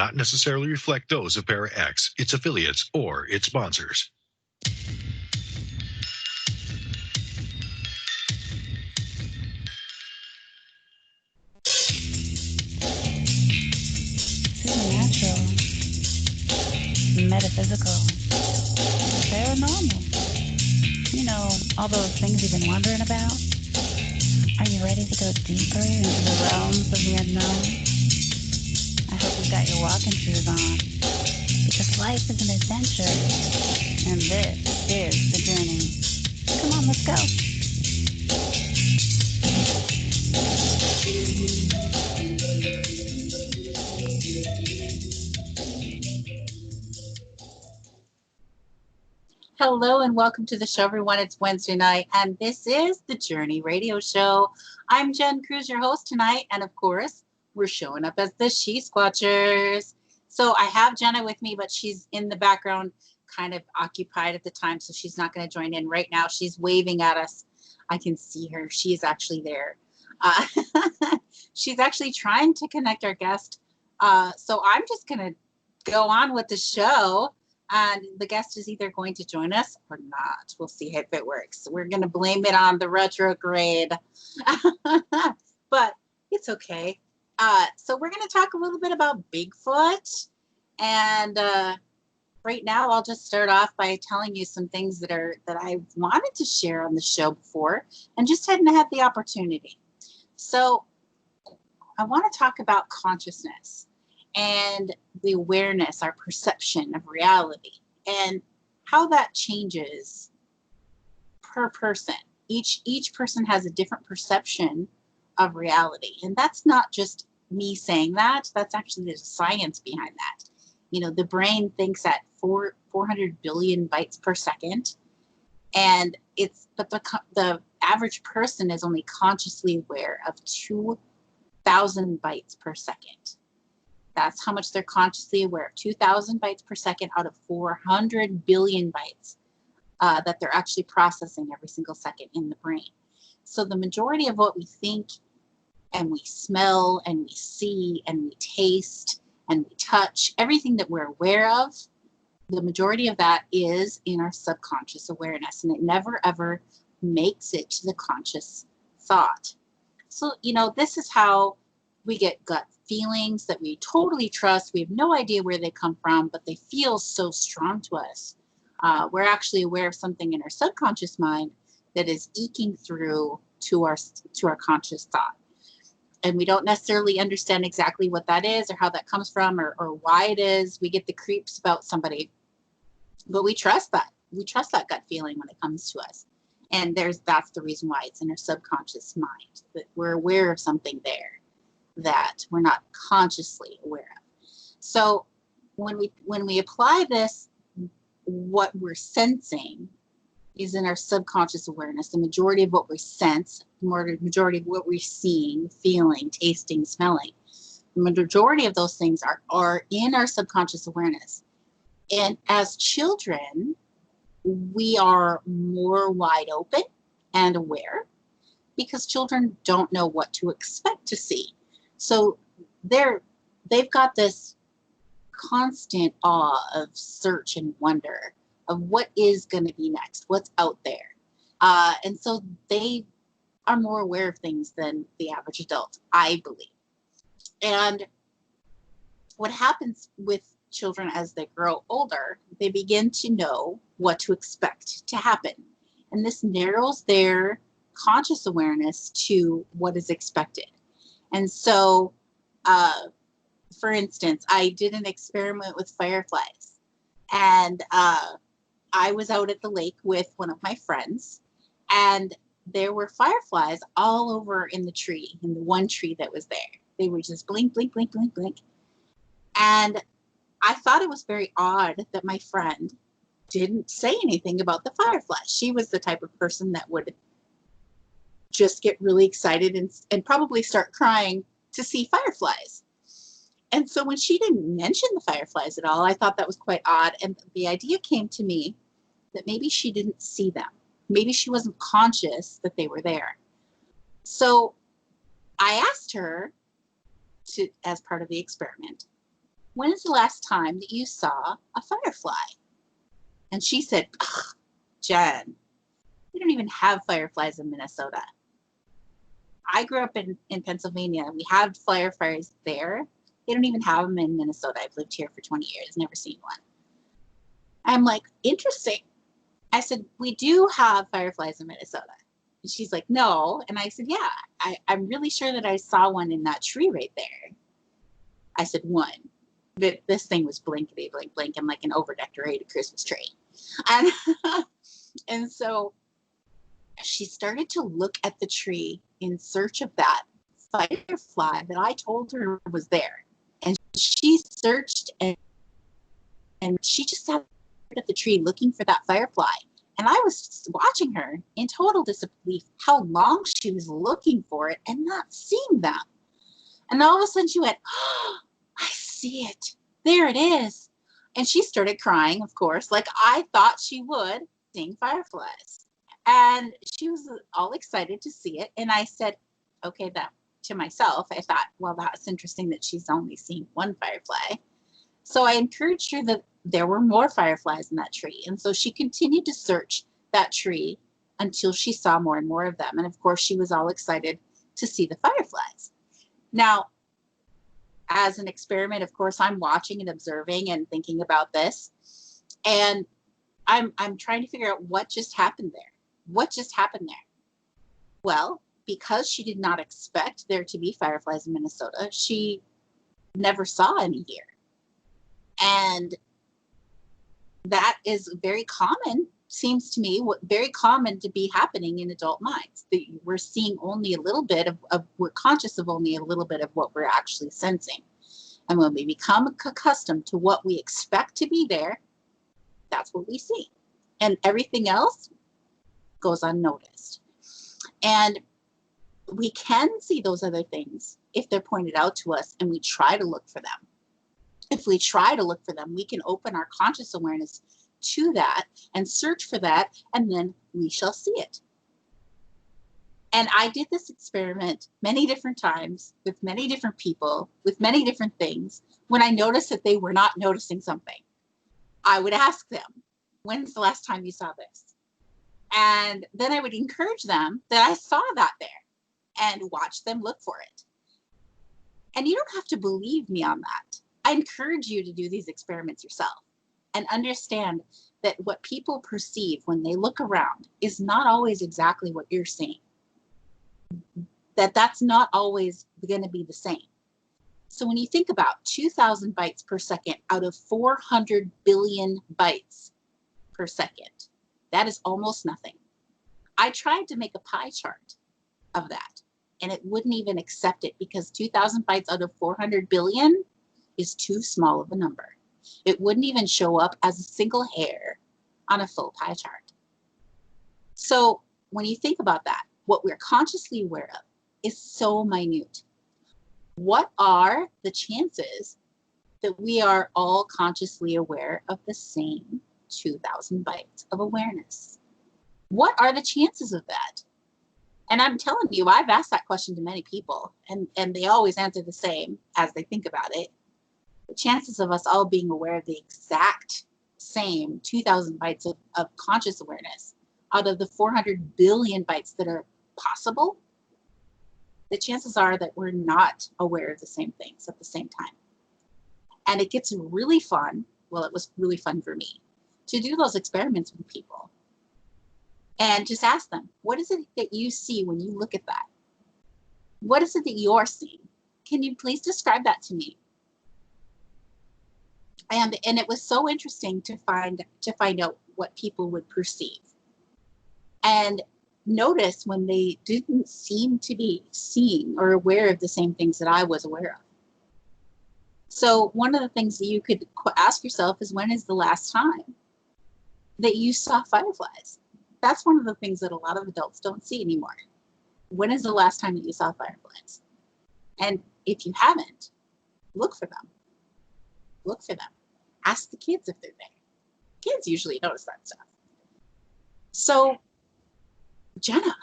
not necessarily reflect those of Para X, its affiliates, or its sponsors. Supernatural, metaphysical, paranormal. You know, all those things you've been wondering about? Are you ready to go deeper into the realms of the unknown? I hope you've got your walking shoes on, because life is an adventure, and this is the journey. Come on, let's go. Hello and welcome to the show, everyone. It's Wednesday night, and this is the Journey Radio Show. I'm Jen Cruz, your host tonight, and of course, we're showing up as the She-Squatchers. So I have Jena with me, but she's in the background, kind of occupied at the time, so she's not going to join in right now. She's waving at us. I can see her. She is actually there. She's actually trying to connect our guest. So I'm just going to go on with the show. And the guest is either going to join us or not. We'll see if it works. We're going to blame it on the retrograde. But it's okay. So we're going to talk a little bit about Bigfoot. And right now, I'll just start off by telling you some things that I wanted to share on the show before and just hadn't had the opportunity. So I want to talk about consciousness and the awareness, our perception of reality, and how that changes per person. Each person has a different perception of reality, and that's not just me saying that. That's actually, there's science behind that. You know, the brain thinks at 400 billion bytes per second, and but the average person is only consciously aware of 2,000 bytes per second. That's how much they're consciously aware of, 2,000 bytes per second out of 400 billion bytes that they're actually processing every single second in the brain. So the majority of what we think and we smell and we see and we taste and we touch, everything that we're aware of, the majority of that is in our subconscious awareness, and it never ever makes it to the conscious thought. So, you know, this is how we get gut feelings that we totally trust. We have no idea where they come from, but they feel so strong to us. We're actually aware of something in our subconscious mind that is eking through to our conscious thought. And we don't necessarily understand exactly what that is or how that comes from or why it is. We get the creeps about somebody, but we trust that. We trust that gut feeling when it comes to us. And that's the reason why it's in our subconscious mind, that we're aware of something there that we're not consciously aware of. So when we apply this, what we're sensing is in our subconscious awareness. The majority of what we sense, the majority of what we're seeing, feeling, tasting, smelling, the majority of those things are in our subconscious awareness. And as children, we are more wide open and aware because children don't know what to expect to see. So they've got this constant awe of search and wonder of what is going to be next, what's out there. And so they are more aware of things than the average adult, I believe. And what happens with children as they grow older, they begin to know what to expect to happen. And this narrows their conscious awareness to what is expected. And so, for instance, I did an experiment with fireflies, and I was out at the lake with one of my friends, and there were fireflies all over in the tree, in the one tree that was there. They were just blink, blink, blink, blink, blink. And I thought it was very odd that my friend didn't say anything about the fireflies. She was the type of person that would just get really excited and probably start crying to see fireflies. And so when she didn't mention the fireflies at all, I thought that was quite odd. And the idea came to me that maybe she didn't see them. Maybe she wasn't conscious that they were there. So I asked her, as part of the experiment, when is the last time that you saw a firefly? And she said, Jen, we don't even have fireflies in Minnesota. I grew up in Pennsylvania. We have fireflies there. They don't even have them in Minnesota. I've lived here for 20 years, never seen one. I'm like, interesting. I said, we do have fireflies in Minnesota. And she's like, no. And I said, yeah, I'm really sure that I saw one in that tree right there. I said, one. This thing was blinkety blink blinking like an over-decorated Christmas tree. And, and so she started to look at the tree in search of that firefly that I told her was there. And she searched and she just sat at the tree looking for that firefly. And I was watching her in total disbelief how long she was looking for it and not seeing them. And all of a sudden she went, oh, I see it. There it is. And she started crying, of course, like I thought she would, seeing fireflies. And she was all excited to see it. And I said, okay, that to myself, I thought, well, that's interesting that she's only seen one firefly. So I encouraged her that there were more fireflies in that tree. And so she continued to search that tree until she saw more and more of them. And of course, she was all excited to see the fireflies. Now, as an experiment, of course, I'm watching and observing and thinking about this. And I'm trying to figure out what just happened there. What just happened there? Well, because she did not expect there to be fireflies in Minnesota, she never saw any here. And that is very common, seems to me, very common to be happening in adult minds. That we're seeing only a little bit of, we're conscious of only a little bit of what we're actually sensing. And when we become accustomed to what we expect to be there, that's what we see. And everything else goes unnoticed. And we can see those other things if they're pointed out to us and we try to look for them. If we try to look for them, we can open our conscious awareness to that and search for that, and then we shall see it. And I did this experiment many different times with many different people, with many different things. When I noticed that they were not noticing something, I would ask them, when's the last time you saw this? And then I would encourage them that I saw that there and watch them look for it. And you don't have to believe me on that. I encourage you to do these experiments yourself and understand that what people perceive when they look around is not always exactly what you're seeing. That's not always going to be the same. So when you think about 2,000 bytes per second out of 400 billion bytes per second, that is almost nothing. I tried to make a pie chart of that, and it wouldn't even accept it because 2,000 bytes out of 400 billion is too small of a number. It wouldn't even show up as a single hair on a full pie chart. So when you think about that, what we're consciously aware of is so minute. What are the chances that we are all consciously aware of the same 2,000 bytes of awareness? What are the chances of that? And I'm telling you, I've asked that question to many people, and they always answer the same as they think about it. The chances of us all being aware of the exact same 2,000 bytes of conscious awareness out of the 400 billion bytes that are possible, the chances are that we're not aware of the same things at the same time. And it gets really fun. Well, it was really fun for me to do those experiments with people and just ask them, what is it that you see when you look at that? What is it that you're seeing? Can you please describe that to me? And it was so interesting to find out what people would perceive. And notice when they didn't seem to be seeing or aware of the same things that I was aware of. So one of the things that you could ask yourself is, when is the last time that you saw fireflies? That's one of the things that a lot of adults don't see anymore. When is the last time that you saw fireflies? And if you haven't, look for them. Look for them. Ask the kids if they're there. Kids usually notice that stuff. So, Jena,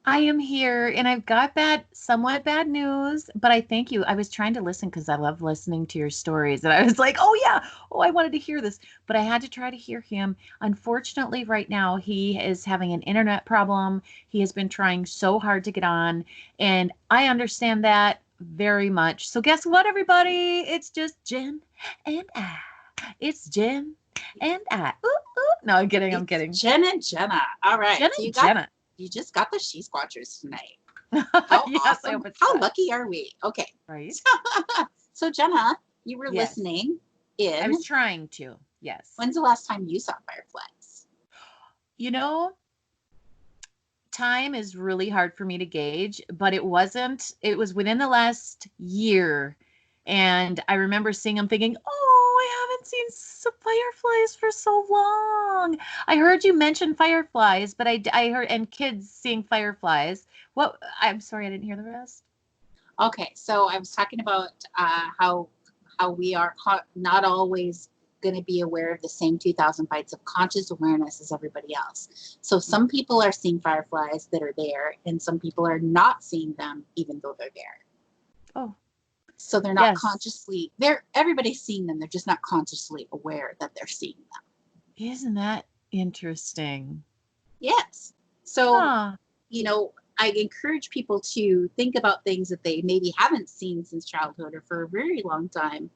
I am here, and I've got somewhat bad news, but I thank you. I was trying to listen because I love listening to your stories, and I was like, oh yeah, oh, I wanted to hear this, but I had to try to hear him. Unfortunately, right now, he is having an internet problem. He has been trying so hard to get on, and I understand that very much. So guess what, everybody? It's just Jen and I. It's Jen and I. Ooh, ooh. No, I'm kidding. I'm It's kidding. Jen and Jenna. All right. Jen So and Jenna. you just got the She-Squatchers tonight. How Yes, I awesome. almost How got. lucky are we? Okay. Right? So Jenna, you were Yes. listening I in. was trying to. Yes. When's the last time you saw fireflies? You know, time is really hard for me to gauge, but it wasn't. It was within the last year. And I remember seeing them thinking, oh, I haven't seen some fireflies for so long. I heard you mention fireflies, but I heard, and kids seeing fireflies. What? I'm sorry, I didn't hear the rest. Okay, so I was talking about how we are not always going to be aware of the same 2,000 bytes of conscious awareness as everybody else. So some people are seeing fireflies that are there, and some people are not seeing them even though they're there. Oh. So they're not Yes. consciously, everybody's seeing them, they're just not consciously aware that they're seeing them. Isn't that interesting? Yes. So, Huh. you know, I encourage people to think about things that they maybe haven't seen since childhood or for a very long time.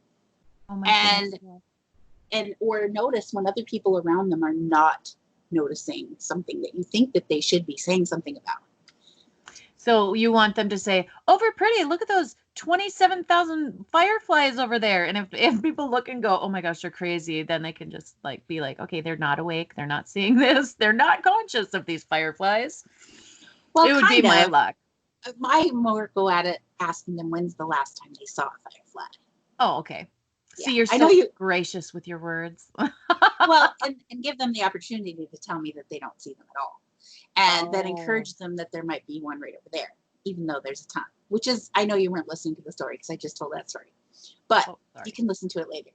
Oh my And goodness. or notice when other people around them are not noticing something that you think that they should be saying something about. So you want them to say, over pretty, look at those 27,000 fireflies over there. And if people look and go, oh my gosh, they're crazy, then they can just like be like, okay, they're not awake. They're not seeing this. They're not conscious of these fireflies. Well, it would be my luck. I more go at it asking them when's the last time they saw a firefly. Oh, okay. Yeah. See, you're I know so you gracious with your words. well, and give them the opportunity to tell me that they don't see them at all. And then Oh. encourage them that there might be one right over there, even though there's a ton, which is, I know you weren't listening to the story because I just told that story, but you can listen to it later.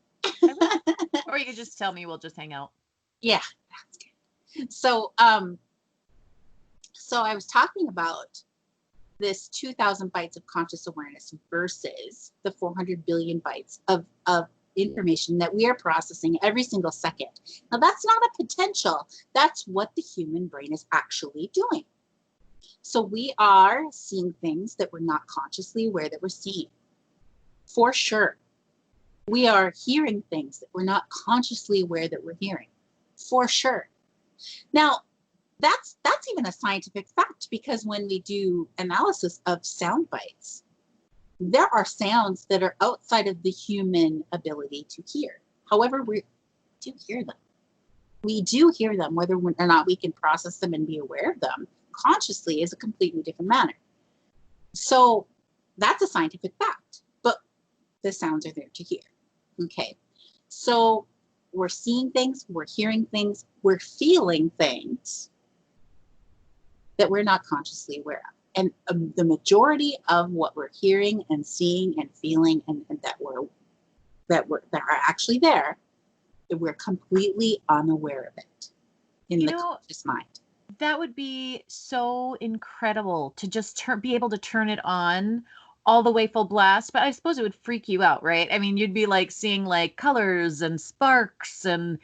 Or you could just tell me, we'll just hang out. Yeah, that's good. So, so I was talking about this 2,000 bytes of conscious awareness versus the 400 billion bytes of information that we are processing every single second. Now, that's not a potential. That's what the human brain is actually doing. So we are seeing things that we're not consciously aware that we're seeing. For sure. We are hearing things that we're not consciously aware that we're hearing. For sure. Now, that's even a scientific fact, because when we do analysis of sound bites, there are sounds that are outside of the human ability to hear. However, we do hear them. We do hear them, whether or not we can process them and be aware of them consciously is a completely different matter. So that's a scientific fact, but the sounds are there to hear. Okay. So we're seeing things, we're hearing things, we're feeling things that we're not consciously aware of. And the majority of what we're hearing and seeing and feeling and that are actually there, that we're completely unaware of it in the conscious mind. That would be so incredible to just be able to turn it on all the way full blast. But I suppose it would freak you out, right? I mean, you'd be like seeing like colors and sparks. And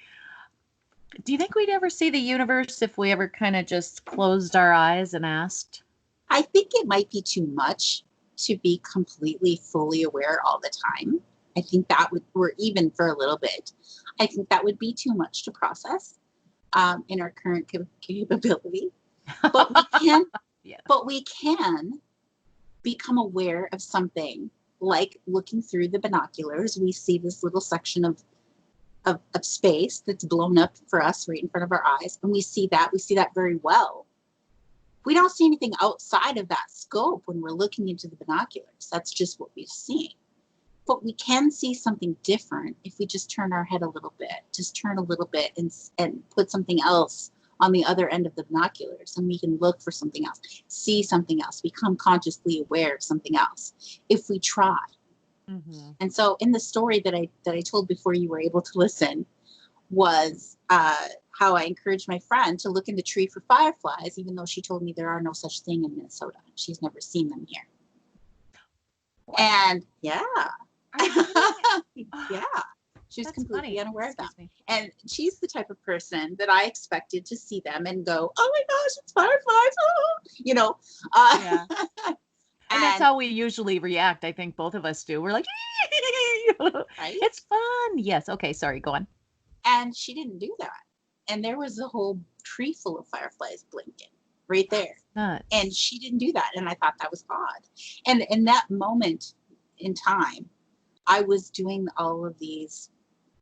do you think we'd ever see the universe if we ever kind of just closed our eyes and asked? I think it might be too much to be completely fully aware all the time. I think that or even for a little bit, I think that would be too much to process in our current capability. But we can, but we can become aware of something, like looking through the binoculars. We see this little section of space that's blown up for us right in front of our eyes, and we see that very well. We don't see anything outside of that scope when we're looking into the binoculars. That's just what we're seeing. But we can see something different if we just turn our head a little bit, and put something else on the other end of the binoculars, and we can look for something else, see something else, become consciously aware of something else if we try. Mm-hmm. And so in the story that I told before you were able to listen was how how I encouraged my friend to look in the tree for fireflies, even though she told me there are no such thing in Minnesota. She's never seen them here. What? And yeah. Are you kidding? Yeah. She was That's completely funny. unaware of them. Excuse me. And she's the type of person that I expected to see them and go, oh my gosh, it's fireflies. Oh. You know, Yeah. And that's how we usually react. I think both of us do. We're like, right? it's fun. Yes. Okay. Sorry. Go on. And she didn't do that. And there was a whole tree full of fireflies blinking right there. Nuts. And she didn't do that. And I thought that was odd. And in that moment in time, I was doing all of these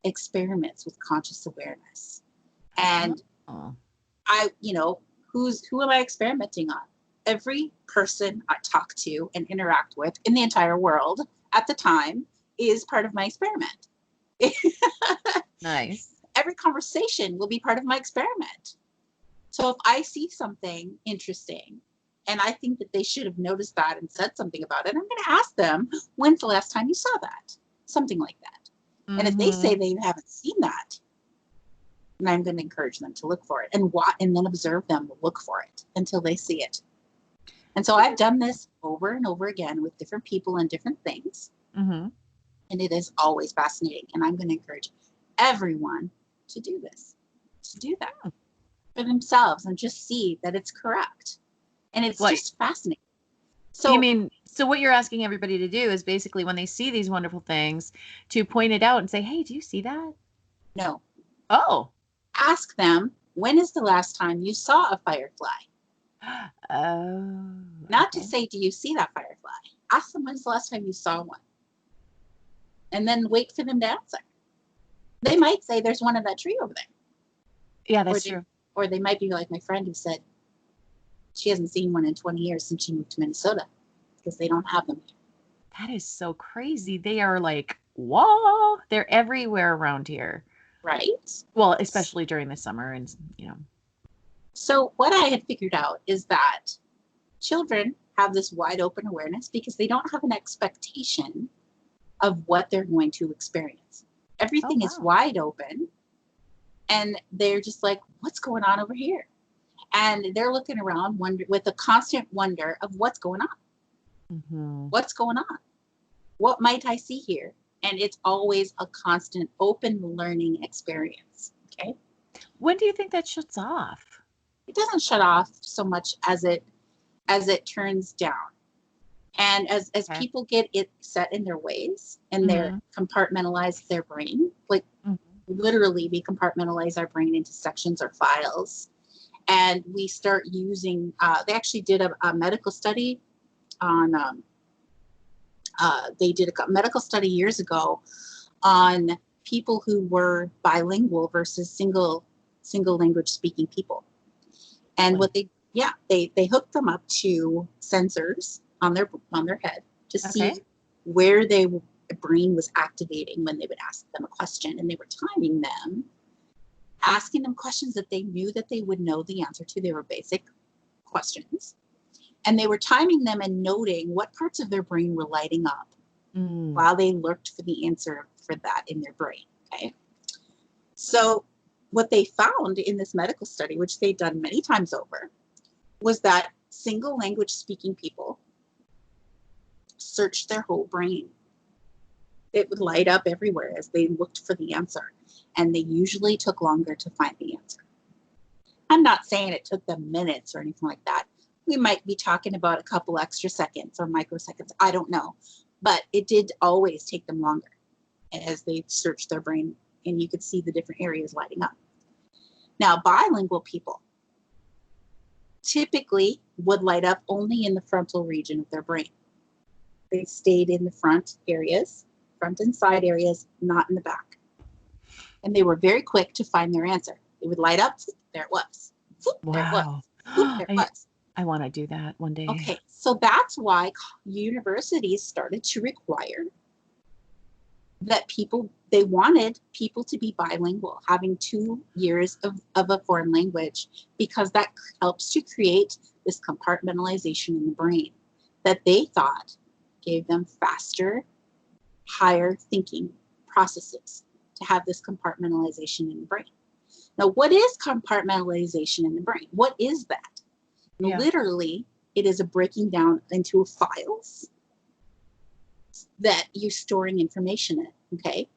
experiments with conscious awareness. And Oh. who am I experimenting on? Every person I talk to and interact with in the entire world at the time is part of my experiment. Nice. Every conversation will be part of my experiment. So if I see something interesting and I think that they should have noticed that and said something about it, I'm going to ask them, when's the last time you saw that? Something like that. Mm-hmm. And if they say they haven't seen that, then I'm going to encourage them to look for it and then observe them look for it until they see it. And so I've done this over and over again with different people and different things. Mm-hmm. And it is always fascinating. And I'm going to encourage everyone to do this, to do that for themselves and just see that it's correct. And it's just fascinating. So you mean, so what you're asking everybody to do is basically when they see these wonderful things to point it out and say, hey, do you see that? No. Oh. Ask them, when is the last time you saw a firefly? Oh. Not to say, do you see that firefly? Ask them, when's the last time you saw one? And then wait for them to answer. They might say there's one in that tree over there. Yeah, that's true. Or they might be like my friend who said she hasn't seen one in 20 years since she moved to Minnesota because they don't have them here. That is so crazy. They are like, whoa, they're everywhere around here. Right. Well, especially during the summer and, So what I had figured out is that children have this wide open awareness because they don't have an expectation of what they're going to experience. Everything is wide open and they're just like, what's going on over here? And they're looking around with a constant wonder of what's going on. Mm-hmm. What's going on? What might I see here? And it's always a constant open learning experience. Okay. When do you think that shuts off? It doesn't shut off so much as it turns down. And as people get it set in their ways and they're compartmentalize their brain, like literally we compartmentalize our brain into sections or files. And we start using, they actually did a medical study on, they did a medical study years ago on people who were bilingual versus single language speaking people. And what they hooked them up to sensors on their head to see where the brain was activating when they would ask them a question, and they were timing them, asking them questions that they knew that they would know the answer to. They were basic questions, and they were timing them and noting what parts of their brain were lighting up while they looked for the answer for that in their brain. Okay, so what they found in this medical study, which they'd done many times over, was that single language speaking people searched their whole brain. It would light up everywhere as they looked for the answer, and they usually took longer to find the answer. I'm not saying it took them minutes or anything like that. We might be talking about a couple extra seconds or microseconds. I don't know, but it did always take them longer as they searched their brain, and you could see the different areas lighting up. Now, bilingual people typically would light up only in the frontal region of their brain. They stayed in the front and side areas, not in the back. And they were very quick to find their answer. It would light up, there it was. There it was. There it was. I want to do that one day. Okay, so that's why universities started to require that they wanted people to be bilingual, having 2 years of a foreign language, because that helps to create this compartmentalization in the brain that they thought gave them faster, higher thinking processes to have this compartmentalization in the brain. Now, what is compartmentalization in the brain? What is that? Yeah. Literally, it is a breaking down into files that you're storing information in, okay?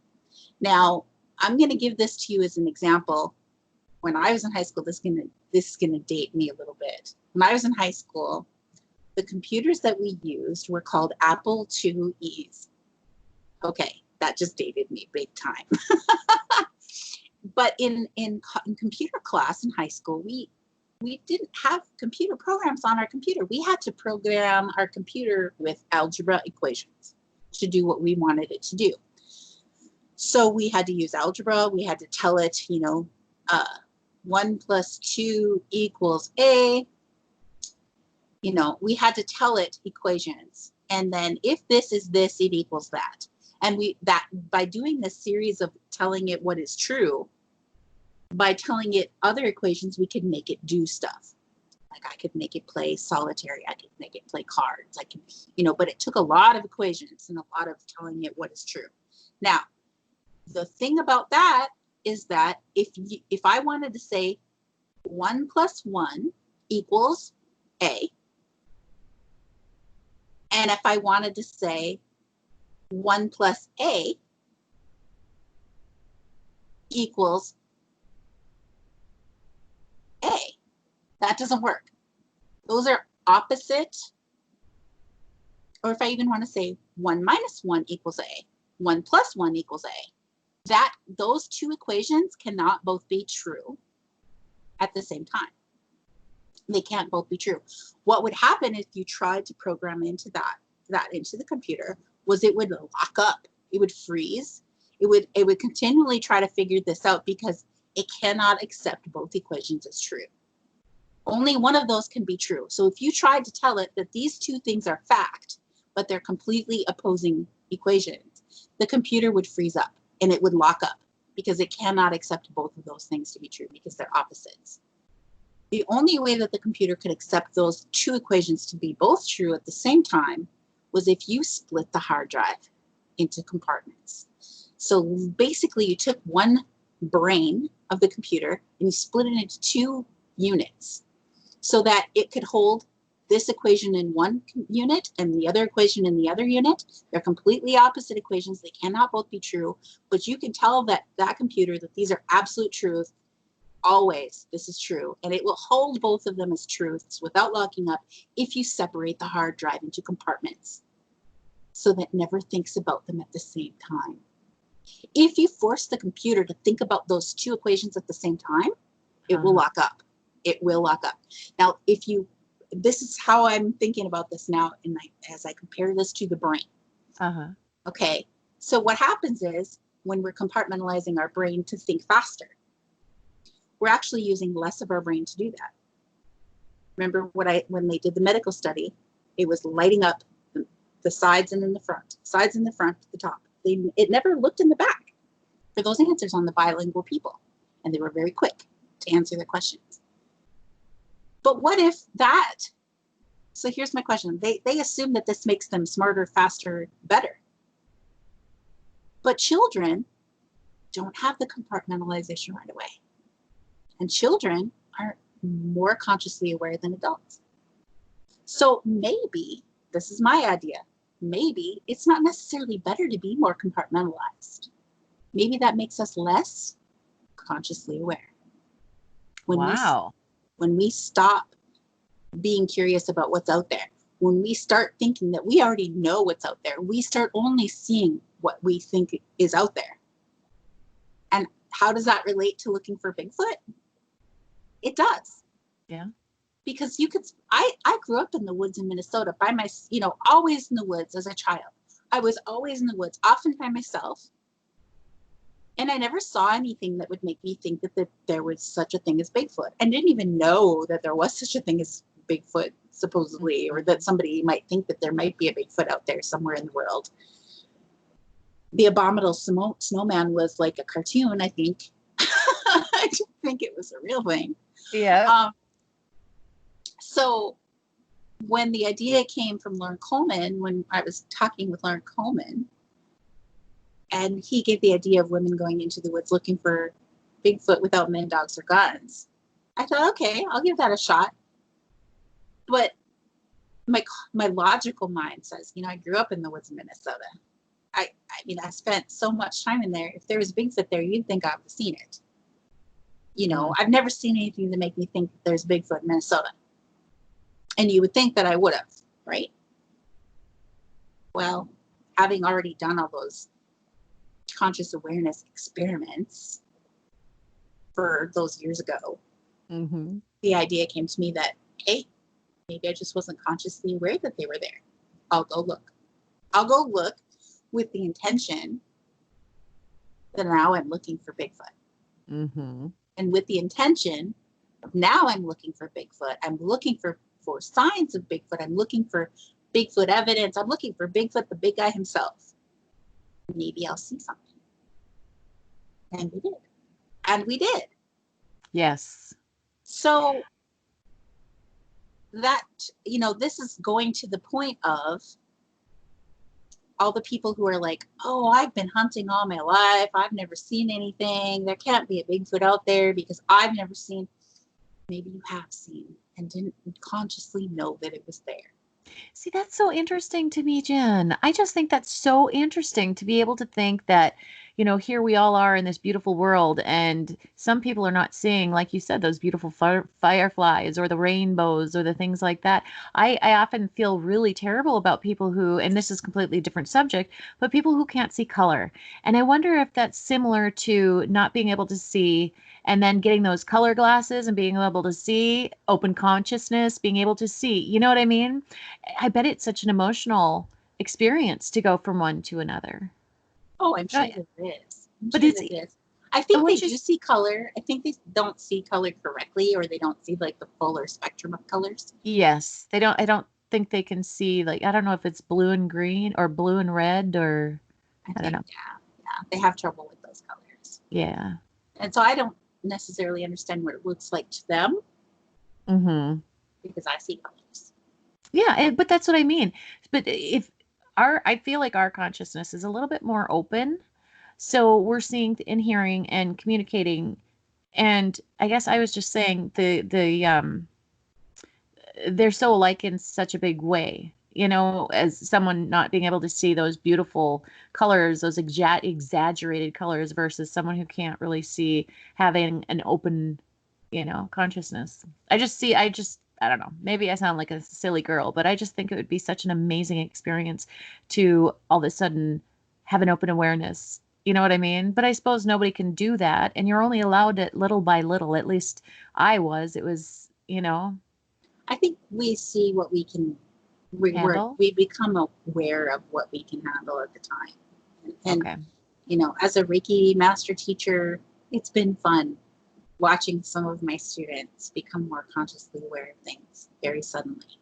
Now, I'm going to give this to you as an example. When I was in high school, this is gonna date me a little bit. When I was in high school, the computers that we used were called Apple IIe's. Okay, that just dated me big time. But in computer class in high school, we didn't have computer programs on our computer. We had to program our computer with algebra equations to do what we wanted it to do. So we had to use algebra. We had to tell it, 1 + 2 = A. We had to tell it equations. And then if this is this, it equals that. And by doing this series of telling it what is true, by telling it other equations, we could make it do stuff. Like I could make it play solitary. I could make it play cards. I could, but it took a lot of equations and a lot of telling it what is true. Now, the thing about that is that if I wanted to say 1 + 1 = A, and if I wanted to say 1 + A = A, that doesn't work. Those are opposite. Or if I even want to say 1 - 1 = A, 1 + 1 = A, those two equations cannot both be true at the same time. They can't both be true. What would happen if you tried to program into that into the computer was it would lock up. It would freeze. It would continually try to figure this out because it cannot accept both equations as true. Only one of those can be true. So if you tried to tell it that these two things are fact, but they're completely opposing equations, the computer would freeze up and it would lock up because it cannot accept both of those things to be true because they're opposites. The only way that the computer could accept those two equations to be both true at the same time was if you split the hard drive into compartments. So basically you took one brain of the computer and you split it into 2 units so that it could hold this equation in one unit and the other equation in the other unit. They're completely opposite equations. They cannot both be true, but you can tell that computer that these are absolute truth. Always, this is true. And it will hold both of them as truths without locking up if you separate the hard drive into compartments so that it never thinks about them at the same time. If you force the computer to think about those two equations at the same time, it will lock up. It will lock up. Now, this is how I'm thinking about this now as I compare this to the brain. Okay, so what happens is when we're compartmentalizing our brain to think faster, we're actually using less of our brain to do that. Remember when they did the medical study, it was lighting up the sides and in the front, the top. It never looked in the back for those answers on the bilingual people, and they were very quick to answer the questions. But what if that? So here's my question. They assume that this makes them smarter, faster, better. But children don't have the compartmentalization right away. And children are more consciously aware than adults. So maybe, this is my idea, maybe it's not necessarily better to be more compartmentalized. Maybe that makes us less consciously aware. When we stop being curious about what's out there, when we start thinking that we already know what's out there, we start only seeing what we think is out there. And how does that relate to looking for Bigfoot? It does. Yeah. Because I grew up in the woods in Minnesota always in the woods as a child. I was always in the woods, often by myself. And I never saw anything that would make me think that there was such a thing as Bigfoot. And didn't even know that there was such a thing as Bigfoot, supposedly, or that somebody might think that there might be a Bigfoot out there somewhere in the world. The abominable snowman was like a cartoon, I think. I didn't think it was a real thing. Yeah. So when the idea came from Lauren Coleman, when I was talking with Lauren Coleman, and he gave the idea of women going into the woods looking for Bigfoot without men, dogs, or guns. I thought, okay, I'll give that a shot. But my logical mind says, I grew up in the woods of Minnesota. I mean, I spent so much time in there. If there was Bigfoot there, you'd think I've seen it. I've never seen anything to make me think that there's Bigfoot in Minnesota. And you would think that I would have, right? Well, having already done all those conscious awareness experiments for those years ago, the idea came to me that, hey, maybe I just wasn't consciously aware that they were there. I'll go look with the intention that now I'm looking for Bigfoot. And with the intention of now I'm looking for Bigfoot. I'm looking for signs of Bigfoot. I'm looking for Bigfoot evidence. I'm looking for Bigfoot, the big guy himself. Maybe I'll see something. And we did. And we did. Yes. So that, this is going to the point of all the people who are like, oh, I've been hunting all my life. I've never seen anything. There can't be a Bigfoot out there because I've never seen. Maybe you have seen and didn't consciously know that it was there. See, that's so interesting to me, Jen. I just think that's so interesting to be able to think that, here we all are in this beautiful world, and some people are not seeing, like you said, those beautiful fireflies or the rainbows or the things like that. I often feel really terrible about people who, and this is a completely different subject, but people who can't see color. And I wonder if that's similar to not being able to see and then getting those color glasses and being able to see, open consciousness, being able to see, you know what I mean? I bet it's such an emotional experience to go from one to another. Oh, I'm sure it is. It is. I think they do see color. I think they don't see color correctly, or they don't see like the fuller spectrum of colors. Yes, they don't. I don't think they can see, like, I don't know if it's blue and green or blue and red, or I don't know. Yeah, they have trouble with those colors. Yeah. And so I don't necessarily understand what it looks like to them. Because I see colors. Yeah, but that's what I mean. But I feel like our consciousness is a little bit more open. So we're seeing and hearing and communicating. And I guess I was just saying they're so alike in such a big way, as someone not being able to see those beautiful colors, those exaggerated colors versus someone who can't really see, having an open, consciousness. I don't know, maybe I sound like a silly girl, but I just think it would be such an amazing experience to all of a sudden have an open awareness. You know what I mean? But I suppose nobody can do that. And you're only allowed it little by little. At least I was. It was, I think we see what we can handle. We become aware of what we can handle at the time. And, okay. As a Reiki master teacher, it's been fun watching some of my students become more consciously aware of things very suddenly.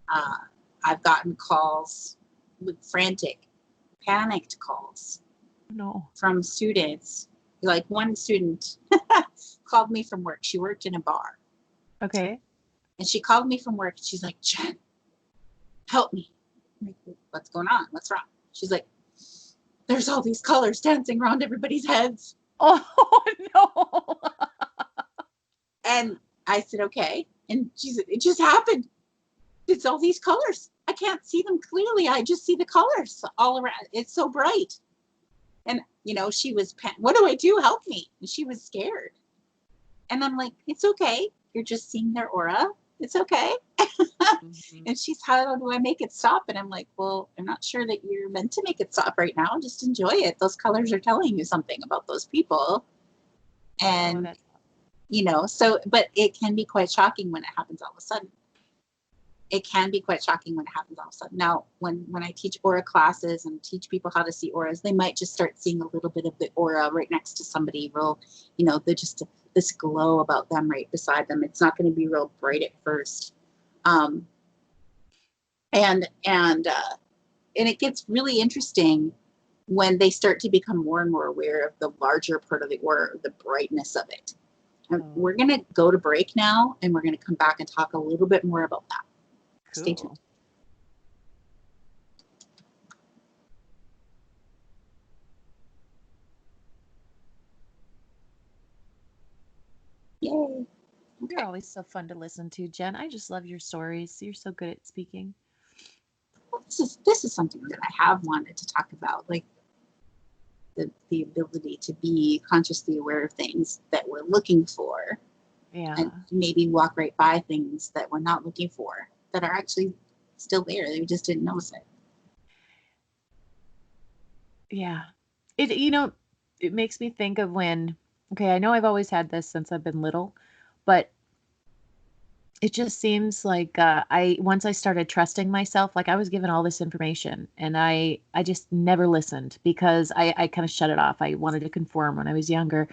I've gotten calls with frantic, panicked calls from students. Like one student called me from work. She worked in a bar. Okay. And she called me from work. She's like, Jen, help me. I'm like, what's going on? What's wrong? She's like, there's all these colors dancing around everybody's heads. Oh, no. And I said, okay. And she said, it just happened. It's all these colors. I can't see them clearly. I just see the colors all around. It's so bright. And, she was, what do I do? Help me. And she was scared. And I'm like, it's okay. You're just seeing their aura. It's okay. And she's, how do I make it stop? And I'm like, well, I'm not sure that you're meant to make it stop right now. Just enjoy it. Those colors are telling you something about those people. And, so, but it can be quite shocking when it happens all of a sudden. It can be quite shocking when it happens all of a sudden. Now, when I teach aura classes and teach people how to see auras, they might just start seeing a little bit of the aura right next to somebody real, they're just this glow about them right beside them. It's not going to be real bright at first. And it gets really interesting when they start to become more and more aware of the larger part of the aura, the brightness of it. And we're going to go to break now, and we're going to come back and talk a little bit more about that. Cool. Stay tuned. Yay. You're Okay. always so fun to listen to, Jen. I just love your stories. You're so good at speaking. Well, this is something that I have wanted to talk about, like the ability to be consciously aware of things that we're looking for, Yeah. and maybe walk right by things that we're not looking for that are actually still there. They just didn't notice it. Yeah. It makes me think of when, okay, I know I've always had this since I've been little, but it just seems like once I started trusting myself, like I was given all this information and I just never listened because I kind of shut it off. I wanted to conform when I was younger.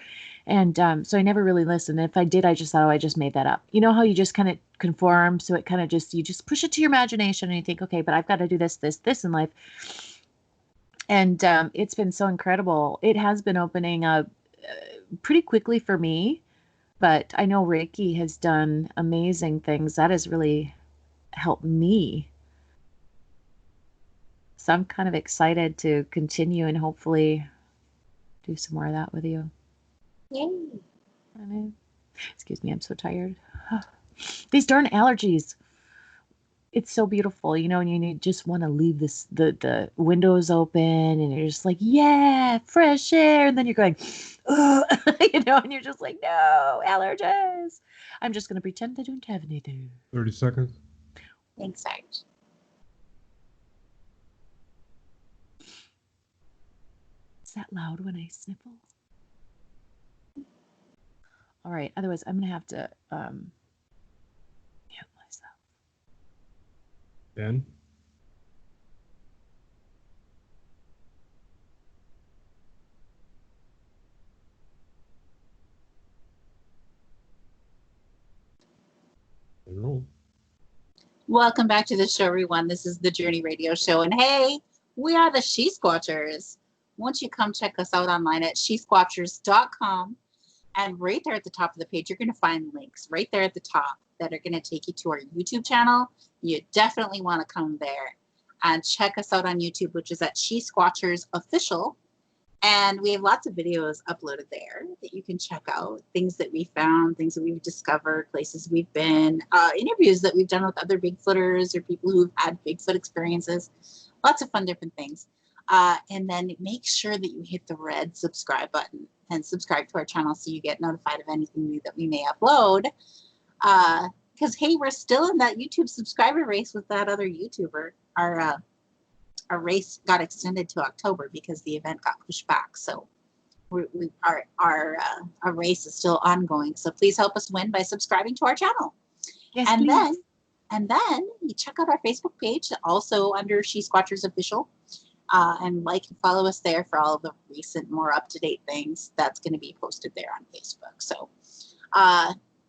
And so I never really listened. And if I did, I just thought, oh, I just made that up. You know how you just kind of conform. So it kind of just, you just push it to your imagination and you think, okay, but I've got to do this, this, this in life. And it's been so incredible. It has been opening up pretty quickly for me. But I know Reiki has done amazing things. That has really helped me. So I'm kind of excited to continue and hopefully do some more of that with you. Yay. I mean, excuse me, I'm so tired. These darn allergies. It's so beautiful, and you just want to leave the windows open and you're just like, yeah, fresh air. And then you're going, ugh, and you're just like, no, allergies. I'm just going to pretend I don't have any there. 30 seconds. Thanks, Sarge. Is that loud when I sniffle? All right. Otherwise, I'm going to have to mute myself. Ben? Hello. Welcome back to the show, everyone. This is the Journey Radio Show. And hey, we are the She-Squatchers. Won't you come check us out online at She-Squatchers.com. And right there at the top of the page, you're going to find links right there at the top that are going to take you to our YouTube channel. You definitely want to come there and check us out on YouTube, which is at She-Squatchers Official. And we have lots of videos uploaded there that you can check out. Things that we found, things that we've discovered, places we've been, interviews that we've done with other Bigfooters or people who've had Bigfoot experiences. Lots of fun different things. And then make sure that you hit the red subscribe button and subscribe to our channel so you get notified of anything new that we may upload. Because, hey, we're still in that YouTube subscriber race with that other YouTuber. Our race got extended to October because the event got pushed back. So our race is still ongoing. So please help us win by subscribing to our channel. Yes, and please. then you check out our Facebook page, also under She-Squatchers Official, and like and follow us there for all of the recent, more up-to-date things that's going to be posted there on Facebook. So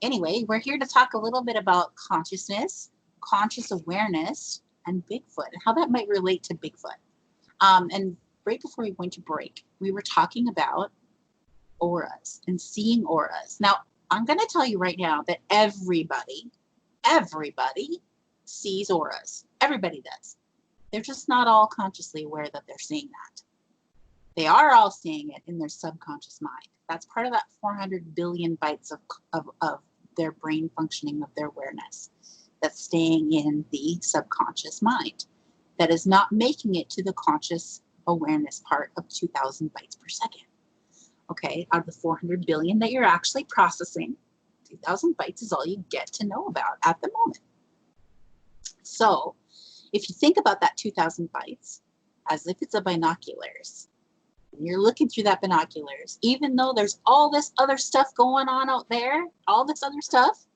anyway, we're here to talk a little bit about consciousness, conscious awareness, and Bigfoot, and how that might relate to Bigfoot. And right before we went to break, we were talking about auras and seeing auras. Now, I'm going to tell you right now that everybody sees auras. Everybody does. They're just not all consciously aware that they're seeing that. They are all seeing it in their subconscious mind. That's part of that 400 billion bytes of their brain functioning, of their awareness, that's staying in the subconscious mind, that is not making it to the conscious awareness part of 2,000 bytes per second. Okay, out of the 400 billion that you're actually processing, 2,000 bytes is all you get to know about at the moment. So if you think about that 2,000 bytes as if it's a binoculars, and you're looking through that binoculars, even though there's all this other stuff going on out there, all this other stuff,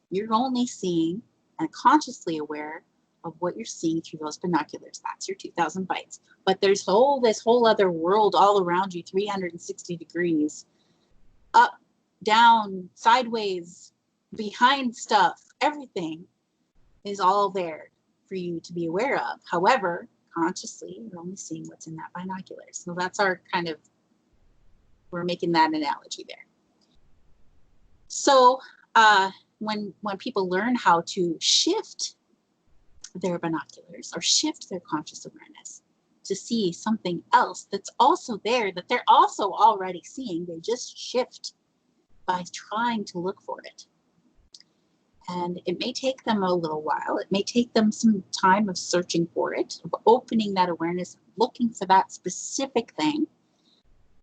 you're only seeing and consciously aware of what you're seeing through those binoculars. That's your 2,000 bytes. But there's this whole other world all around you, 360 degrees, up, down, sideways, behind stuff. Everything is all there for you to be aware of. However, consciously, you're only seeing what's in that binocular. So that's our kind of, we're making that analogy there. So when people learn how to shift their binoculars or shift their conscious awareness to see something else that's also there, that they're also already seeing, they just shift by trying to look for it. And it may take them a little while. It may take them some time of searching for it, of opening that awareness, looking for that specific thing,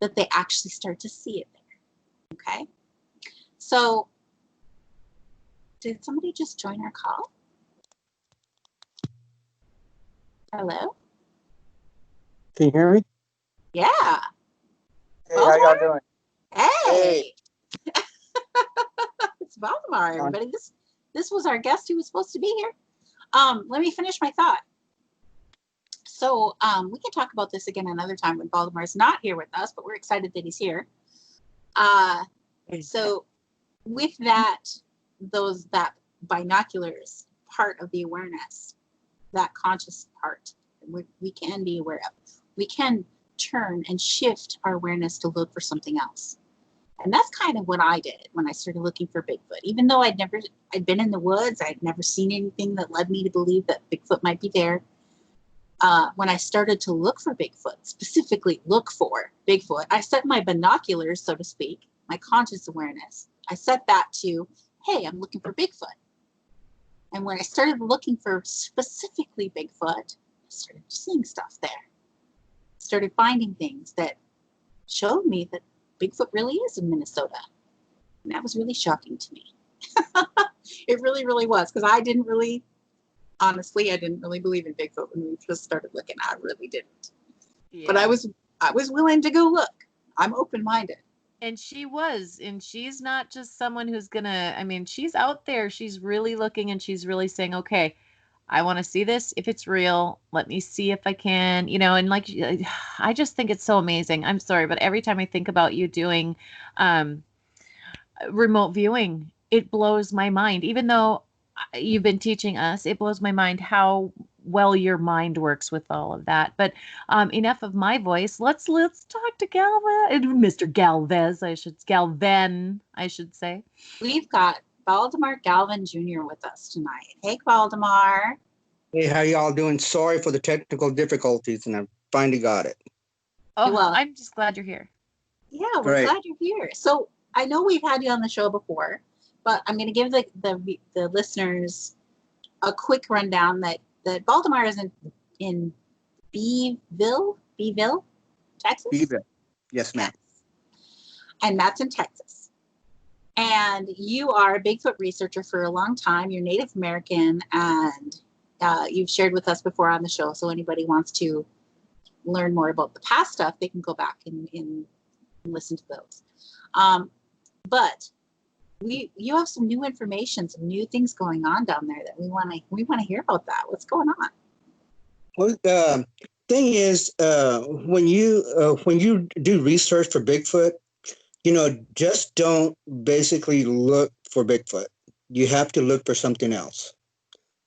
that they actually start to see it there. Okay? So, did somebody just join our call? Hello? Can you hear me? Yeah. Hey, how y'all doing? Hey. It's Baldemar, everybody. This was our guest who was supposed to be here. Let me finish my thought. So we can talk about this again another time when Baldemar's not here with us, but we're excited that he's here. So with that binoculars part of the awareness, that conscious part, we can be aware of. We can turn and shift our awareness to look for something else. And that's kind of what I did when I started looking for Bigfoot. Even though I'd been in the woods, I'd never seen anything that led me to believe that Bigfoot might be there. When I started to look for Bigfoot, specifically look for Bigfoot, I set my binoculars, so to speak, my conscious awareness. I set that to, hey, I'm looking for Bigfoot. And when I started looking for specifically Bigfoot, I started seeing stuff there. Started finding things that showed me that Bigfoot really is in Minnesota. And that was really shocking to me. It really, really was, because I didn't really believe in Bigfoot when we just started looking. I really didn't. Yeah. But I was willing to go look. I'm open-minded. And she's not just someone who's she's out there. She's really looking, and she's really saying, okay, I want to see this. If it's real, let me see if I can, and like, I just think it's so amazing. I'm sorry, but every time I think about you doing remote viewing, it blows my mind. Even though you've been teaching us, it blows my mind how well your mind works with all of that. But enough of my voice. Let's talk to Mr. Galvan, I should say. We've got Baldemar Galvan Jr. with us tonight. Hey, Baldemar. Hey, how y'all doing? Sorry for the technical difficulties, and I finally got it. Oh, well, I'm just glad you're here. Yeah, we're glad you're here. So I know we've had you on the show before, but I'm going to give the listeners a quick rundown that Baldemar is in Beeville, Texas? Beeville. Yes, ma'am. Yes. And that's in Texas. And you are a Bigfoot researcher for a long time. You're Native American, and you've shared with us before on the show. So anybody wants to learn more about the past stuff, they can go back and listen to those. But you have some new information, some new things going on down there that we want to hear about. That. What's going on? Well, thing is, when you do research for Bigfoot, just don't basically look for Bigfoot. You have to look for something else.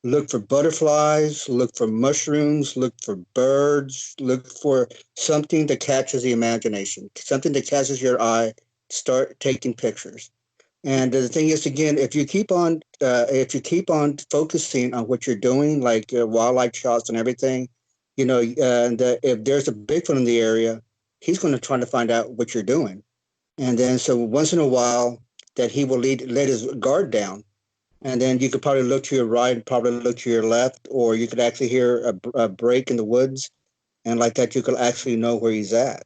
Look for butterflies, look for mushrooms, look for birds, look for something that catches the imagination, something that catches your eye. Start taking pictures. And the thing is, again, if you keep on focusing on what you're doing, like wildlife shots and everything, and if there's a Bigfoot in the area, he's going to try to find out what you're doing. And then so once in a while that he will let his guard down. And then you could probably look to your right, probably look to your left, or you could actually hear a break in the woods. And like that, you could actually know where he's at.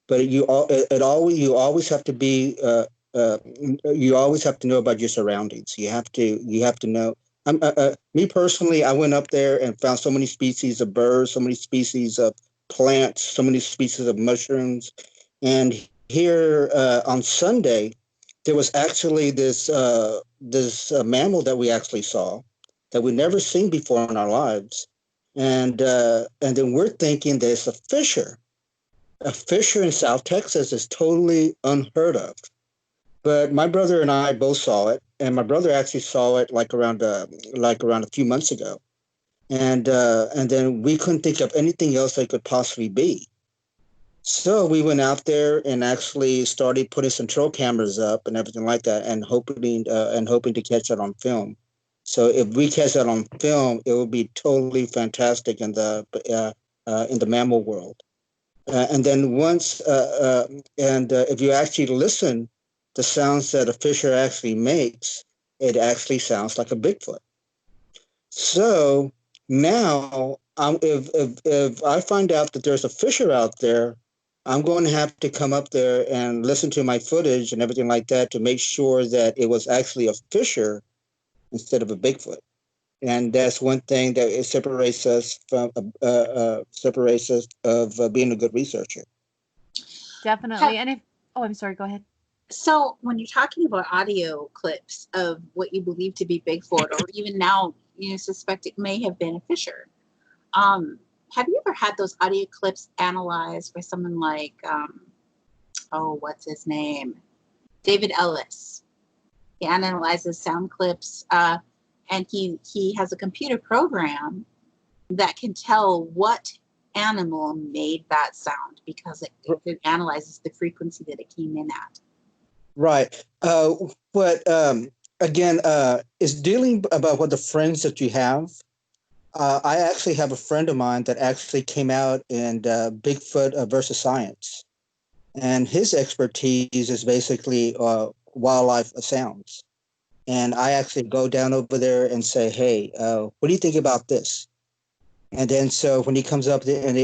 But you always have to be, you always have to know about your surroundings. You have to know. Me personally, I went up there and found so many species of birds, so many species of plants, so many species of mushrooms. And here on Sunday, there was actually this mammal that we actually saw that we'd never seen before in our lives, and then we're thinking that it's a fisher. A fisher in South Texas is totally unheard of. But my brother and I both saw it, and my brother actually saw it like around a few months ago, and then we couldn't think of anything else that it could possibly be. So we went out there and actually started putting some trail cameras up and everything like that, and hoping to catch that on film. So if we catch that on film, it would be totally fantastic in the mammal world. And then if you actually listen the sounds that a fisher actually makes, it actually sounds like a Bigfoot. So now, if I find out that there's a fisher out there, I'm going to have to come up there and listen to my footage and everything like that to make sure that it was actually a fisher instead of a Bigfoot. And that's one thing that it separates us from being a good researcher. Definitely. And if I'm sorry, go ahead. So when you're talking about audio clips of what you believe to be Bigfoot, or even now you suspect it may have been a fisher, have you ever had those audio clips analyzed by someone like, what's his name? David Ellis. He analyzes sound clips, and he has a computer program that can tell what animal made that sound because it analyzes the frequency that it came in at. Right. But again, is dealing about what the friends that you have. I actually have a friend of mine that actually came out in Bigfoot versus Science. And his expertise is basically wildlife sounds. And I actually go down over there and say, hey, what do you think about this? And then so when he comes up and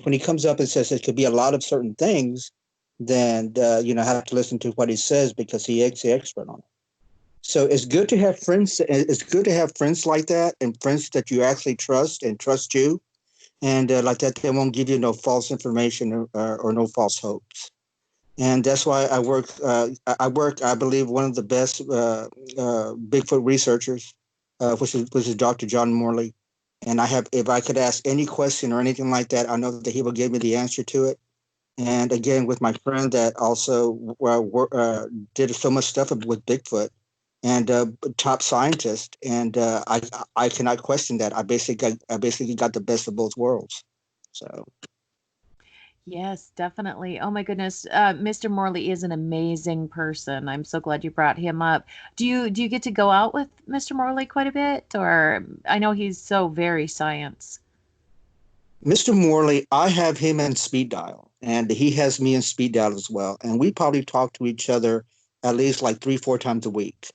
when he comes up and says it could be a lot of certain things, then I have to listen to what he says because he is the expert on it. So it's good to have friends. It's good to have friends like that and friends that you actually trust and trust you, and like that they won't give you no false information or no false hopes. And that's why I work. I believe, one of the best Bigfoot researchers, which is Dr. John Morley. And if I could ask any question or anything like that, I know that he will give me the answer to it. And again, with my friend that also did so much stuff with Bigfoot and top scientist, and I cannot question that. I basically got the best of both worlds. So. Yes, definitely. Oh my goodness. Mr. Morley is an amazing person. I'm so glad you brought him up. Do you get to go out with Mr. Morley quite a bit? Or I know he's so very science. Mr. Morley, I have him in speed dial, and he has me in speed dial as well. And we probably talk to each other at least like 3-4 times a week.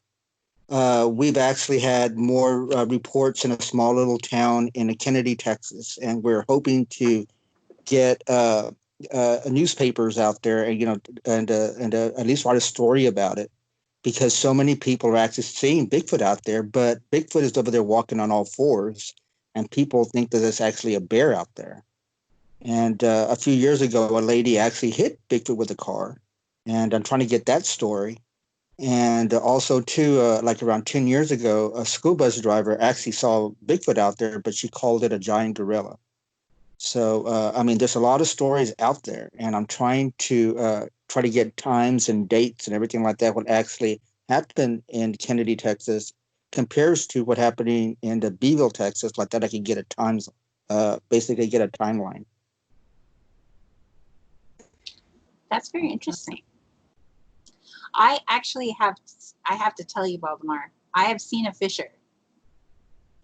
We've actually had more reports in a small little town in Kennedy, Texas, and we're hoping to get newspapers out there and at least write a story about it, because so many people are actually seeing Bigfoot out there, but Bigfoot is over there walking on all fours, and people think that it's actually a bear out there. And a few years ago, a lady actually hit Bigfoot with a car, and I'm trying to get that story. And also, too, like around 10 years ago, a school bus driver actually saw Bigfoot out there, but she called it a giant gorilla. So, there's a lot of stories out there, and I'm trying to get times and dates and everything like that what actually happened in Kennedy, Texas, compares to what happening in the Beeville, Texas, like that. I can get basically get a timeline. That's very interesting. I actually have to tell you, Baldemar, I have seen a fisher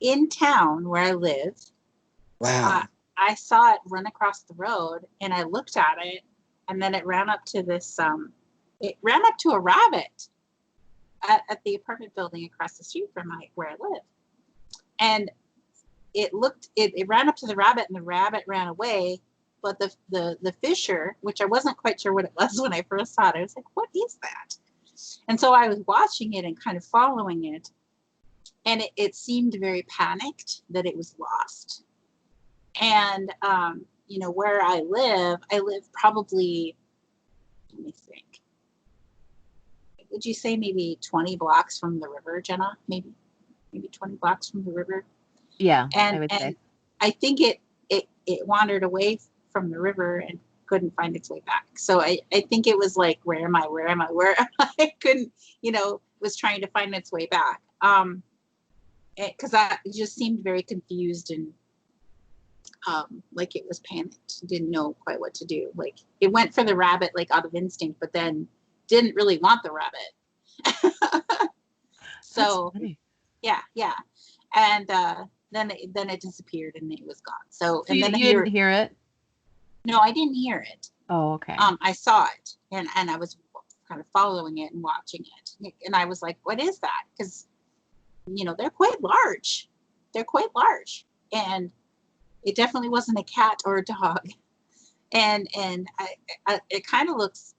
in town where I live. Wow. I saw it run across the road, and I looked at it, and then it ran up to it ran up to a rabbit at the apartment building across the street from where I live. And it ran up to the rabbit, and the rabbit ran away. But the fisher, which I wasn't quite sure what it was when I first saw it, I was like, what is that? And so I was watching it and kind of following it, and it seemed very panicked that it was lost. And, where I live probably, let me think, would you say maybe 20 blocks from the river, Jena? Maybe 20 blocks from the river. Yeah, and, I would say. I think it wandered away from the river and couldn't find its way back. So I think it was like, where am I? I couldn't, was trying to find its way back. Because I just seemed very confused and like it was panicked, didn't know quite what to do. Like it went for the rabbit, like out of instinct, but then didn't really want the rabbit. So yeah. And then it disappeared and it was gone. So and then you didn't hear it? No, I didn't hear it. Oh, okay. I saw it and I was kind of following it and watching it. And I was like, what is that? Because, they're quite large. They're quite large. And it definitely wasn't a cat or a dog. And it kind of looks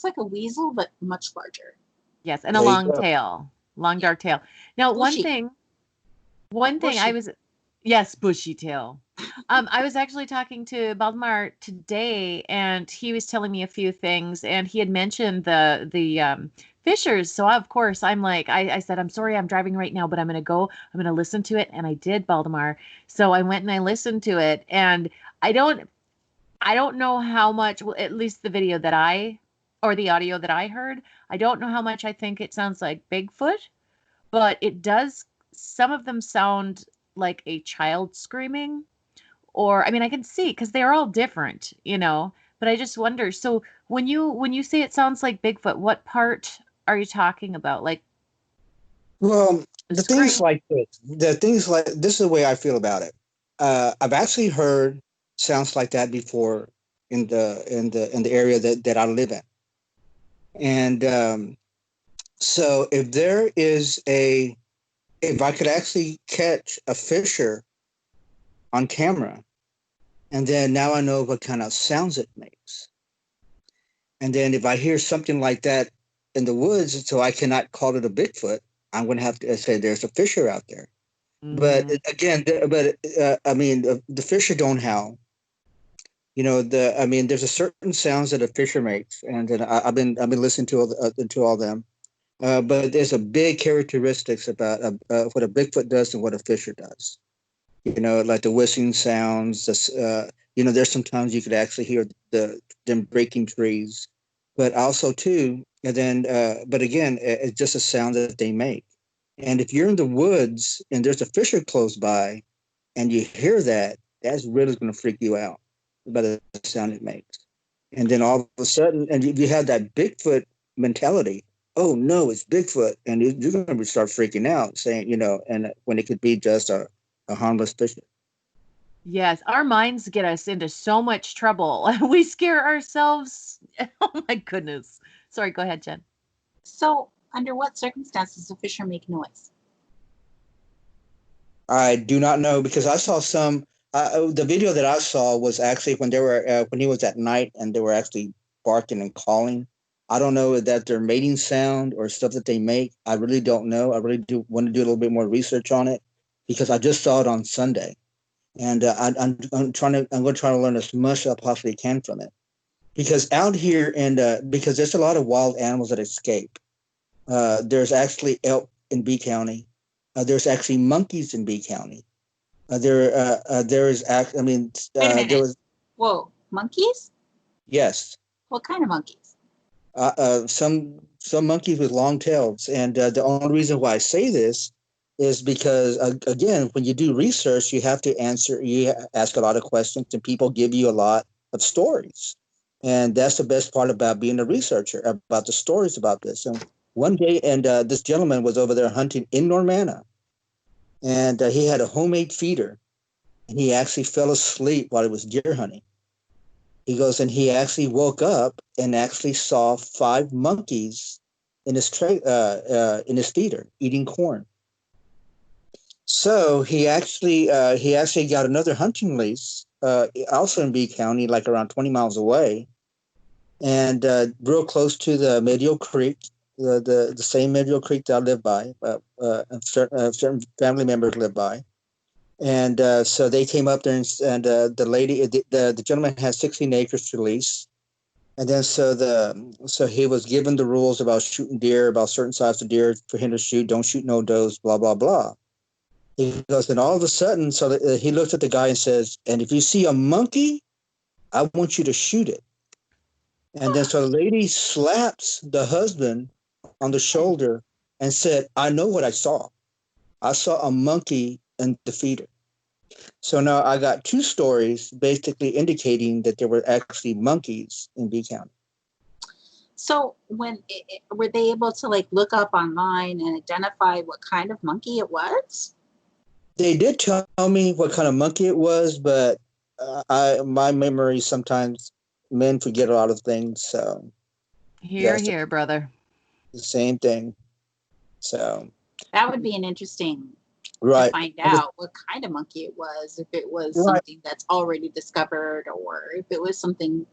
like a weasel, but much larger. Yes, and a long tail, long dark tail. Now, Bushy. one thing I Bushy. was, yes, bushy tail. I was actually talking to Baldemar today, and he was telling me a few things, and he had mentioned the fishers. So of course I'm like, I said, I'm sorry, I'm driving right now, but I'm going to listen to it, and I did, Baldemar. So I went and I listened to it, and I don't know how much, well, at least the video or the audio that I heard, I don't know how much I think it sounds like Bigfoot, but it does, some of them sound like a child screaming, or, I mean, I can see, because they're all different, but I just wonder, so when you say it sounds like Bigfoot, what part are you talking about? Like, Well, the things scream? like this is the way I feel about it. I've actually heard sounds like that before in the area that I live in. And so if I could actually catch a fisher on camera, and then now I know what kind of sounds it makes. And then if I hear something like that in the woods, so I cannot call it a Bigfoot, I'm going to have to say there's a fisher out there. But again, I mean, the fisher don't howl. There's a certain sounds that a fisher makes, and then I've been listening to all them. But there's a big characteristics about what a Bigfoot does and what a fisher does. Like the whistling sounds. There's sometimes you could actually hear them breaking trees, but also too, and then, but again, it's just a sound that they make. And if you're in the woods and there's a fisher close by, and you hear that, that's really going to freak you out by the sound it makes. And then all of a sudden, and if you have that Bigfoot mentality, oh no, it's Bigfoot, and you're going to start freaking out, saying, and when it could be just a harmless fisher. Yes, our minds get us into so much trouble. We scare ourselves. Oh my goodness. Sorry, go ahead, Jen. So, under what circumstances does a fisher make noise? I do not know, because I saw some. The video that I saw was actually when he was at night and they were actually barking and calling. I don't know if that's their mating sound or stuff that they make. I really don't know. I really do want to do a little bit more research on it, because I just saw it on Sunday, and I'm going to try to learn as much as I possibly can from it, because out here, and because there's a lot of wild animals that escape. There's actually elk in B County. There's actually monkeys in B County. There is act. I mean, Wait a minute. there was. Whoa, monkeys? Yes. What kind of monkeys? Some monkeys with long tails, and the only reason why I say this is because again, when you do research, you have to ask a lot of questions, and people give you a lot of stories, and that's the best part about being a researcher, about the stories about this. And one day, and this gentleman was over there hunting in Normanna, and he had a homemade feeder, and he actually fell asleep while he was deer hunting. He goes, and he actually woke up and actually saw 5 monkeys in his feeder eating corn. So he actually got another hunting lease, also in B County, like around 20 miles away, and real close to the Medio Creek, the same Medio Creek that I live by, certain family members live by. And so they came up there, and the gentleman has 16 acres to lease. And then so he was given the rules about shooting deer, about certain size of deer for him to shoot. Don't shoot no does, blah, blah, blah. He goes, and all of a sudden, he looks at the guy and says, and if you see a monkey, I want you to shoot it. And then so the lady slaps the husband on the shoulder and said, I know what I saw. I saw a monkey in the feeder. So now I got 2 stories basically indicating that there were actually monkeys in B County. So were they able to look up online and identify what kind of monkey it was? They did tell me what kind of monkey it was, but my memory, sometimes men forget a lot of things. So Here, Yes, here, brother. the same thing. So, That would be an interesting to right. find And out what kind of monkey it was, if it was right, something that's already discovered or if it was something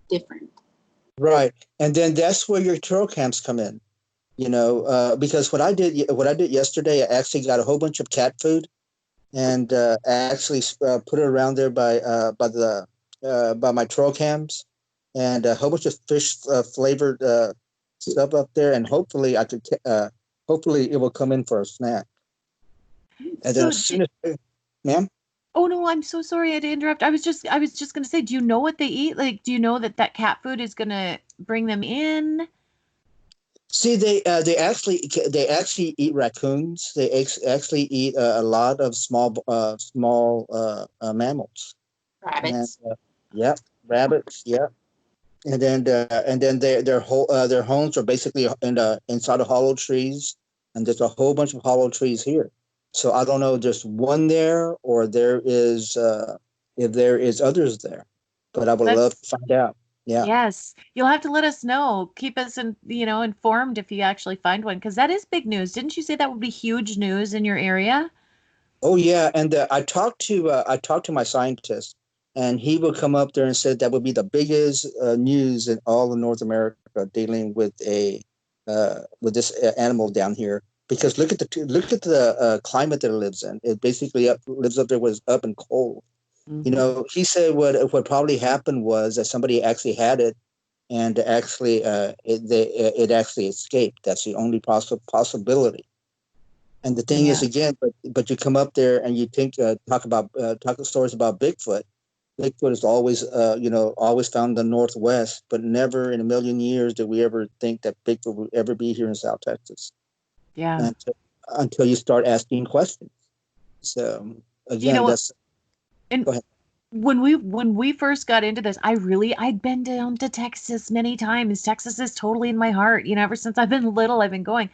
different. right. And then that's where your trail camps come in. Because what I did yesterday, I actually got a whole bunch of cat food and actually put it around there by my trail cams, and a whole bunch of fish flavored stuff up there, and hopefully it will come in for a snack. And then So, as soon as, ma'am. oh no, I'm so sorry I had to interrupt. I was just gonna say, do you know what they eat? Like, do you know that cat food is gonna bring them in? See, they actually eat raccoons. They actually eat a lot of small mammals. And Rabbits. yeah, rabbits. Yeah, and then their homes are basically inside of hollow trees, and there's a whole bunch of hollow trees here. So I don't know, just one there, or there is if there is others there, but I would love to That's find out. Yeah. Yes. You'll have to let us know. Keep us informed if you actually find one, because that is big news. Didn't you say that would be huge news in your area? Oh yeah, and I talked to my scientist, and he will come up there and said that would be the biggest news in all of North America dealing with this animal down here. Because look at the climate that it lives in. It basically lives up there was up and cold. Hmm. He said what probably happened was that somebody actually had it, and actually it actually escaped. That's the only possibility. And the thing is, Yeah. again, but you come up there and you talk stories about Bigfoot. Bigfoot is always always found in the Northwest, but never in a million years did we ever think that Bigfoot would ever be here in South Texas. Yeah. Until you start asking questions. So You know again, what? that's And go ahead. when we first got into this, I'd been down to Texas many times. Texas is totally in my heart. Ever since I've been little, I've been going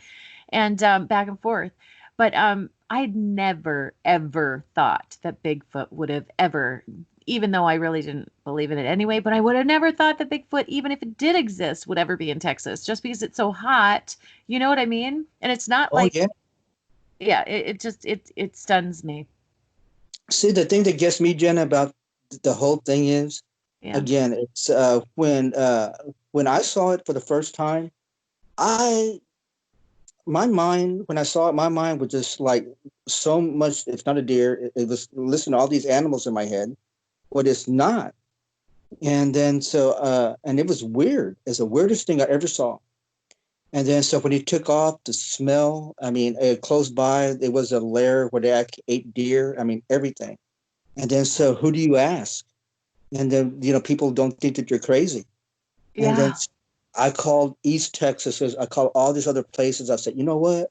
and back and forth. But I'd never ever thought that Bigfoot would have ever, even though I really didn't believe in it anyway, but I would have never thought that Bigfoot, even if it did exist, would ever be in Texas, just because it's so hot. You know what I mean? And it's not Oh like, yeah. yeah, it stuns me. See, the thing that gets me, Jenna, about the whole thing is, Yeah. again, it's when I saw it for the first time, I my mind when I saw it, my mind was just like so much. It's not a deer. It was listening to all these animals in my head, but it's not. And then and it was weird. It's the weirdest thing I ever saw. And then so when he took off, the smell. I mean, close by there was a lair where they actually ate deer. I mean, everything. And then so who do you ask? And then people don't think that you're crazy. And then Yeah. I called East Texas. I called all these other places. I said, you know what?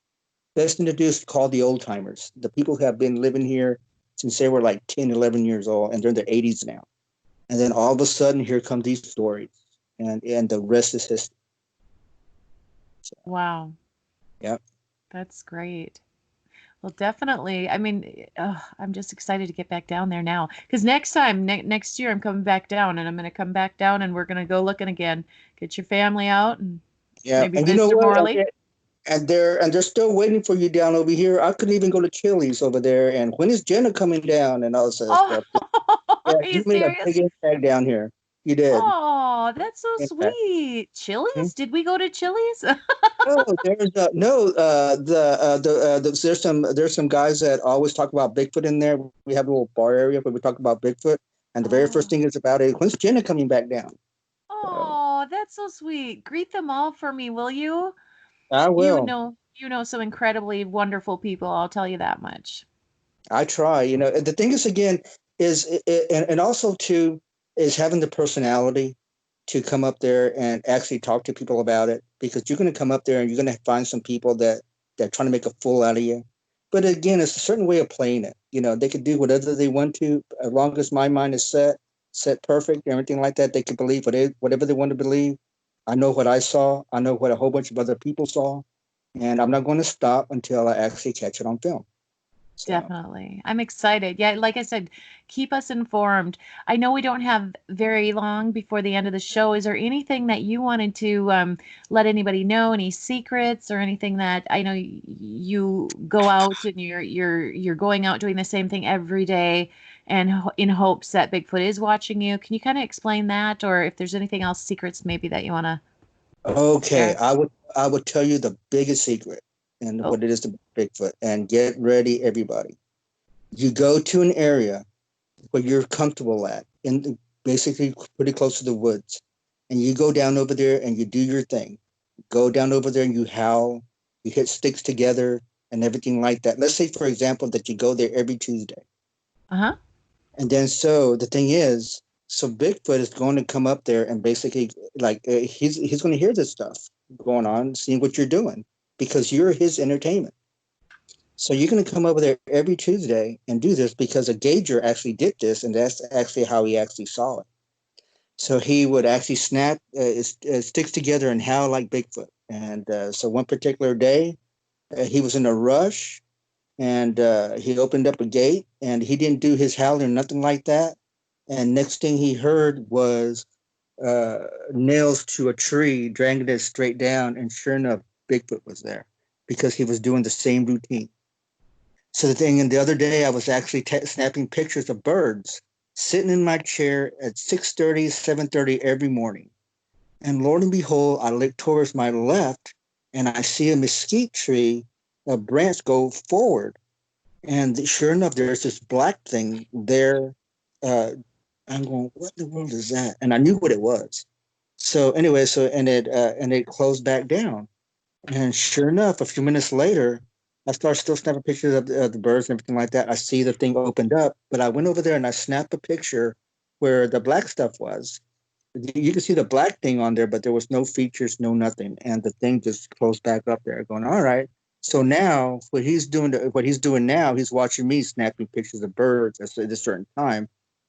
Best thing to do is call the old timers, the people who have been living here since they were like 10, 11 years old, and they're in their 80s now. And then all of a sudden, here come these stories, and the rest is history. So, Wow. yeah. That's great. Well, definitely. I mean, I'm just excited to get back down there now. Because next time, next year, I'm coming back down, and I'm going to come back down, and we're going to go looking again. Get your family out, and Yeah. maybe And you know Mr. what? Morley. And they're still waiting for you down over here. I couldn't even go to Chili's over there. And when is Jenna coming down and all this other Oh, stuff? Yeah, are you you made a big serious? impact down here. You did. Oh, that's so Impact. sweet. Chili's? Did we go to Chili's? No, there's no there's some guys that always talk about Bigfoot in there. We have a little bar area where we talk about Bigfoot, and the very first Oh, thing is about it. When's Jenna coming back down? So oh, that's so sweet. Greet them all for me, will you? I will. You know some incredibly wonderful people, I'll tell you that much. I try. The thing is again is and also too is having the personality to come up there and actually talk to people about it, because you're going to come up there and you're going to find some people that are trying to make a fool out of you. But again, it's a certain way of playing it. They could do whatever they want to, as long as my mind is set perfect, and everything like that. They can believe whatever they want to believe. I know what I saw. I know what a whole bunch of other people saw, and I'm not going to stop until I actually catch it on film. So, Definitely. I'm excited. Yeah, like I said, keep us informed. I know we don't have very long before the end of the show. Is there anything that you wanted to let anybody know? Any secrets or anything that I know you go out and you're going out doing the same thing every day and in hopes that Bigfoot is watching you. Can you kind of explain that, or if there's anything else, secrets maybe that you want to okay, share? I would tell you the biggest secret and Oh, what it is to Bigfoot. And get ready, everybody. You go to an area where you're comfortable at, basically pretty close to the woods, and you go down over there and you do your thing. Go down over there and you howl, you hit sticks together and everything like that. Let's say, for example, that you go there every Tuesday. uh-huh. And then, so the thing is, so Bigfoot is going to come up there and basically, like, he's going to hear this stuff going on, seeing what you're doing, because you're his entertainment. So you're going to come over there every Tuesday and do this, because a gauger actually did this, and that's actually how he actually saw it. So he would actually snap his sticks together and howl like Bigfoot. And so one particular day, he was in a rush, and he opened up a gate, and he didn't do his howling or nothing like that. And next thing he heard was nails to a tree, dragging it straight down. And sure enough, Bigfoot was there, because he was doing the same routine. So the thing, and the other day, I was actually snapping pictures of birds sitting in my chair at 6:30, 7:30 every morning. And Lord and behold, I look towards my left, and I see a mesquite tree, a branch go forward. And sure enough, there's this black thing there. Uh, I'm going, what in the world is that? And I knew what it was. So anyway, and it closed back down. And sure enough, a few minutes later, I start still snapping pictures of the birds and everything like that. I see the thing opened up, but I went over there and I snapped a picture where the black stuff was. You can see the black thing on there, but there was no features, no nothing, and the thing just closed back up there. Going, all right. So now, what he's doing now, he's watching me snapping pictures of birds at a certain time.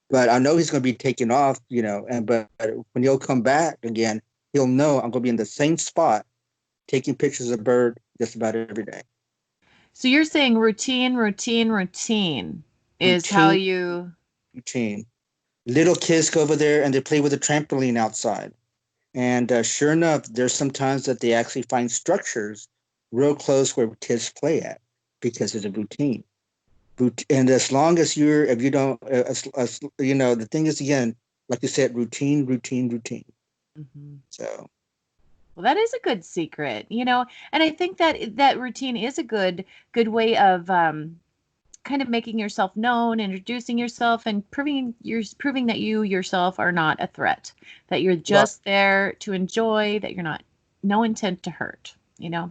But I know he's going to be taking off, and but when he'll come back again, he'll know I'm going to be in the same spot taking pictures of bird just about every day. So you're saying routine, routine, routine is how Routine, you. routine. Little kids go over there and they play with a trampoline outside. And sure enough, there's some times that they actually find structures real close where kids play at, because it's a routine. And as long as if you don't, the thing is, again, like you said, routine, routine, routine. Mhm. So, Well, that is a good secret, and I think that that routine is a good way of kind of making yourself known, introducing yourself, and proving that you yourself are not a threat, that you're right, just there to enjoy, that you're not no intent to hurt.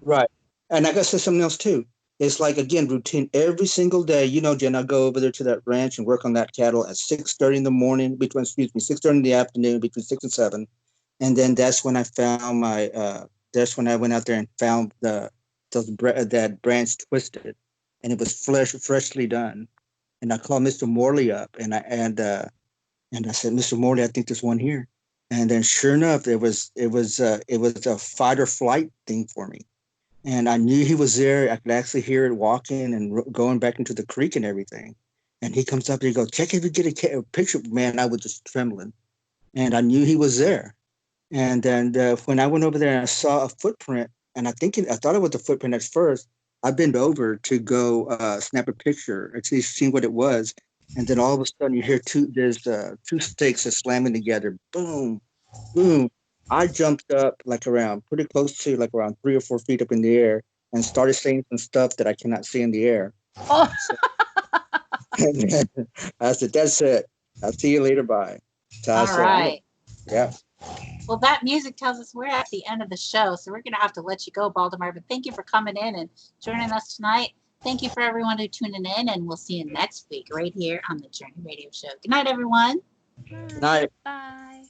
right. And I got to say something else too. It's like, again, routine every single day. Jen, I go over there to that ranch and work on that cattle at 6:30 in the morning, 6:30 in the afternoon, between 6 and 7. And then that's when I found that's when I went out there and found that branch twisted, and it was freshly done. And I called Mr. Morley up, and I said, Mr. Morley, I think there's one here. And then sure enough, it was a fight or flight thing for me. And I knew he was there. I could actually hear it walking and going back into the creek and everything. And he comes up and he goes, check if you get a picture. Man, I was just trembling. And I knew he was there. And then when I went over there and I saw a footprint, and I thought it was a footprint at first. I bent over to go snap a picture, actually see what it was. And then all of a sudden you hear there's two stakes are slamming together. Boom, boom. I jumped up like around pretty close to like around 3 or 4 feet up in the air and started saying some stuff that I cannot see in the air. Oh, So, I said, that's it. I'll see you later. Bye. So I All said, right. yeah. Well, that music tells us we're at the end of the show, so we're going to have to let you go, Baldemar. But thank you for coming in and joining us tonight. Thank you for everyone who tuned in, and we'll see you next week right here on the Journey Radio Show. Good night, everyone. Good night. bye.